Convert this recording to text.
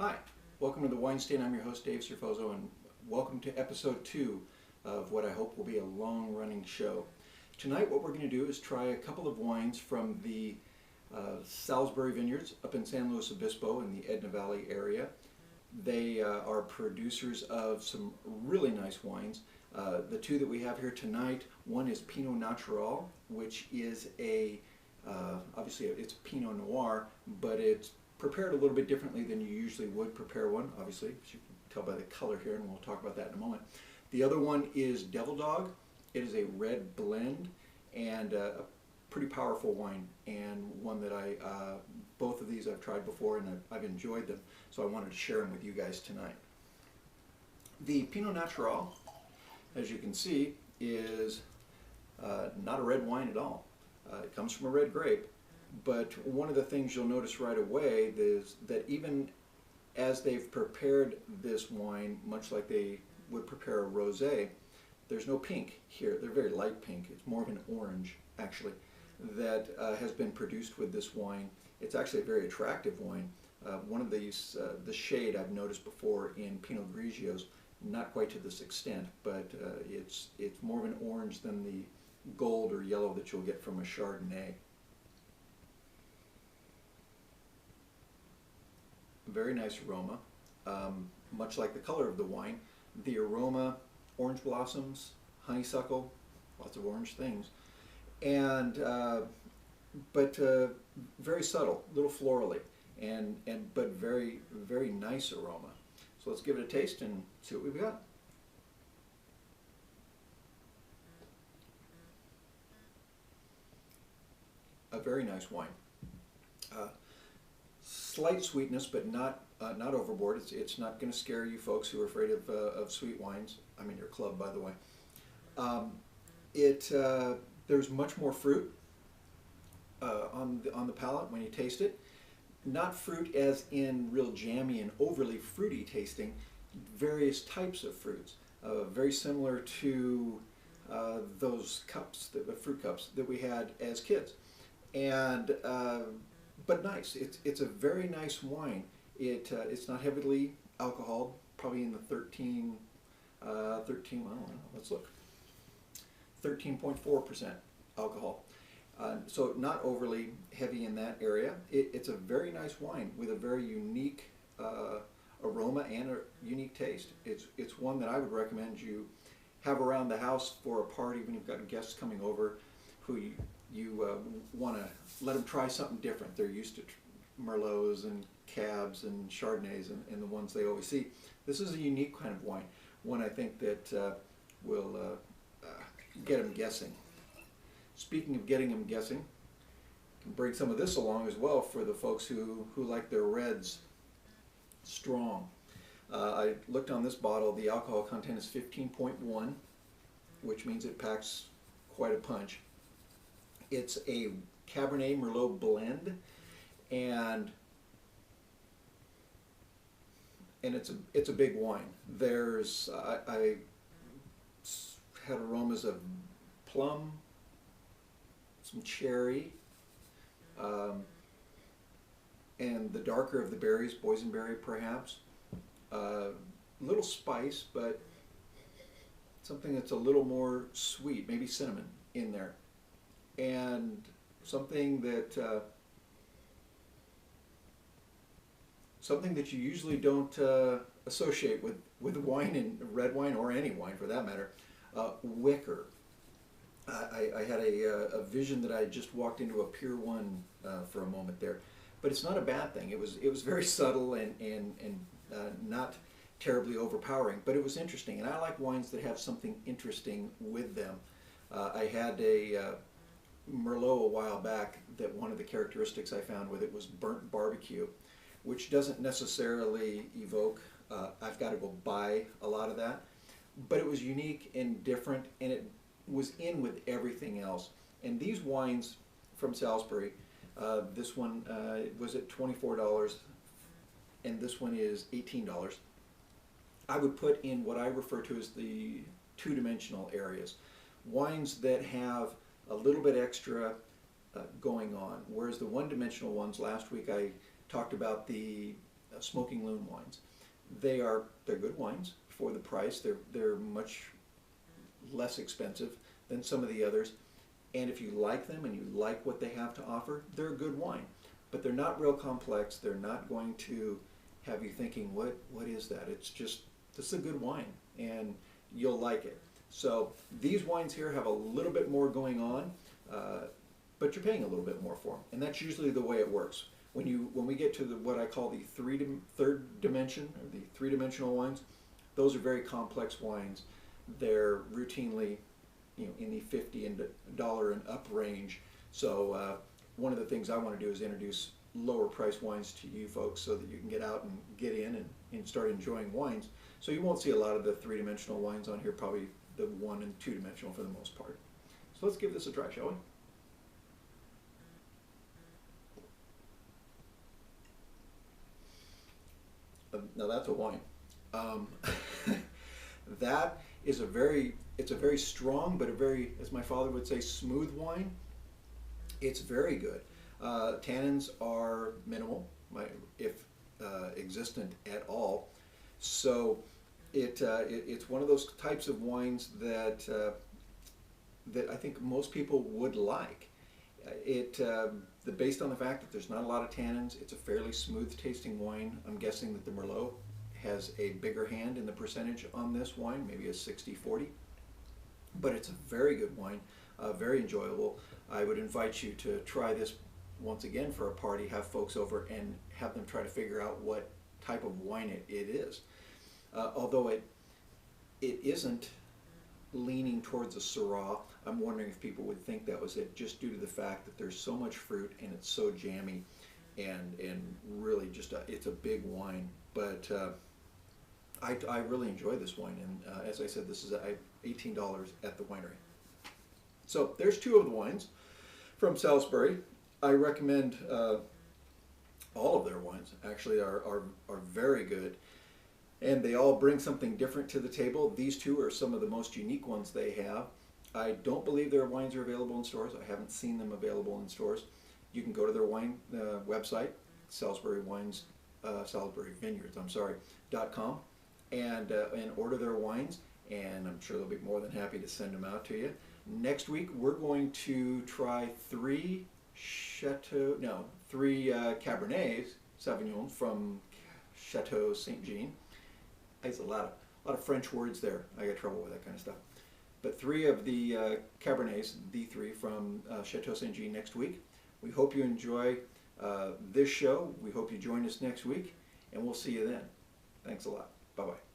Hi, welcome to the Wine Stand. I'm your host Dave Cerfozo, and welcome to episode 2 of what I hope will be a long-running show. Tonight what we're going to do is try a couple of wines from the Salisbury Vineyards up in San Luis Obispo in the Edna Valley area. They are producers of some really nice wines. The two that we have here tonight, one is Pinot Natural, which is obviously it's Pinot Noir, but it's prepared a little bit differently than you usually would prepare one, obviously, as you can tell by the color here, and we'll talk about that in a moment. The other one is Devil Dog. It is a red blend and a pretty powerful wine, and one that both of these I've tried before and I've enjoyed them, so I wanted to share them with you guys tonight. The Pinot Natural, as you can see, is not a red wine at all. It comes from a red grape. But one of the things you'll notice right away is that even as they've prepared this wine, much like they would prepare a rosé, there's no pink here. They're very light pink. It's more of an orange, actually, that has been produced with this wine. It's actually a very attractive wine. One of these, the shade I've noticed before in Pinot Grigios, not quite to this extent, but it's more of an orange than the gold or yellow that you'll get from a Chardonnay. Very nice aroma, much like the color of the wine. The aroma, orange blossoms, honeysuckle, lots of orange things, and but very subtle, a little florally, but very nice aroma. So let's give it a taste and see what we've got. A very nice wine. Slight sweetness, but not overboard. It's not going to scare you folks who are afraid of sweet wines. I'm in your club, by the way. There's much more fruit on the palate when you taste it. Not fruit as in real jammy and overly fruity tasting. Various types of fruits, very similar to those cups, the fruit cups that we had as kids, and. But nice. It's a very nice wine. It's not heavily alcoholed, probably in the 13, I don't know, let's look, 13.4% alcohol. So not overly heavy in that area. It's a very nice wine with a very unique aroma and a unique taste. It's one that I would recommend you have around the house for a party when you've got guests coming over who you want to let them try something different. They're used to Merlots and Cabs and Chardonnays and the ones they always see. This is a unique kind of wine, one I think that will get them guessing. Speaking of getting them guessing, you can bring some of this along as well for the folks who like their reds strong. I looked on this bottle. The alcohol content is 15.1, which means it packs quite a punch. It's a Cabernet Merlot blend, and it's a big wine. There's I had aromas of plum, some cherry, and the darker of the berries, boysenberry perhaps. Little spice, but something that's a little more sweet, maybe cinnamon in there. And something that you usually don't associate with wine, and red wine, or any wine for that matter, wicker. I had a vision that I just walked into a Pier 1 for a moment there, but it's not a bad thing. It was very subtle and not terribly overpowering, but it was interesting, and I like wines that have something interesting with them. I had a Merlot a while back that one of the characteristics I found with it was burnt barbecue, which doesn't necessarily evoke, I've got to go buy a lot of that, but it was unique and different, and it was in with everything else. And these wines from Salisbury, this one was at $24 and this one is $18. I would put in what I refer to as the two-dimensional areas. Wines that have a little bit extra going on, whereas the one-dimensional ones, last week I talked about the Smoking Loon wines. They're good wines for the price. They're much less expensive than some of the others. And if you like them and you like what they have to offer, they're a good wine. But they're not real complex. They're not going to have you thinking, what is that? It's just, this is a good wine and you'll like it. So these wines here have a little bit more going on, but you're paying a little bit more for them. And that's usually the way it works. When we get to what I call the third dimension, or the three-dimensional wines, those are very complex wines. They're routinely, in the $50 and up range. So one of the things I want to do is introduce lower price wines to you folks so that you can get out and get in and start enjoying wines. So you won't see a lot of the three-dimensional wines on here, probably the one and two-dimensional for the most part. So let's give this a try, shall we? Now that's a wine. That is it's a very strong, but a very, as my father would say, smooth wine. It's very good. Tannins are minimal, if existent at all. So it's one of those types of wines that I think most people would like. Based on the fact that there's not a lot of tannins, it's a fairly smooth tasting wine. I'm guessing that the Merlot has a bigger hand in the percentage on this wine, maybe a 60-40. But it's a very good wine, very enjoyable. I would invite you to try this once again for a party, have folks over and have them try to figure out what type of wine it is. Although it isn't leaning towards a Syrah, I'm wondering if people would think that was it, just due to the fact that there's so much fruit and it's so jammy, and really just it's a big wine. But I really enjoy this wine, and as I said, this is $18 at the winery. So there's two of the wines from Salisbury. I recommend all of their wines. Actually, are very good. And they all bring something different to the table. These two are some of the most unique ones they have. I don't believe their wines are available in stores. I haven't seen them available in stores. You can go to their wine website, Salisbury Vineyards, .com, and order their wines. And I'm sure they'll be more than happy to send them out to you. Next week, we're going to try three Cabernet Sauvignons from Chateau Saint Jean. There's a lot of French words there. I got trouble with that kind of stuff. But three of the Cabernets, the three from Chateau Saint Jean next week. We hope you enjoy this show. We hope you join us next week, and we'll see you then. Thanks a lot. Bye-bye.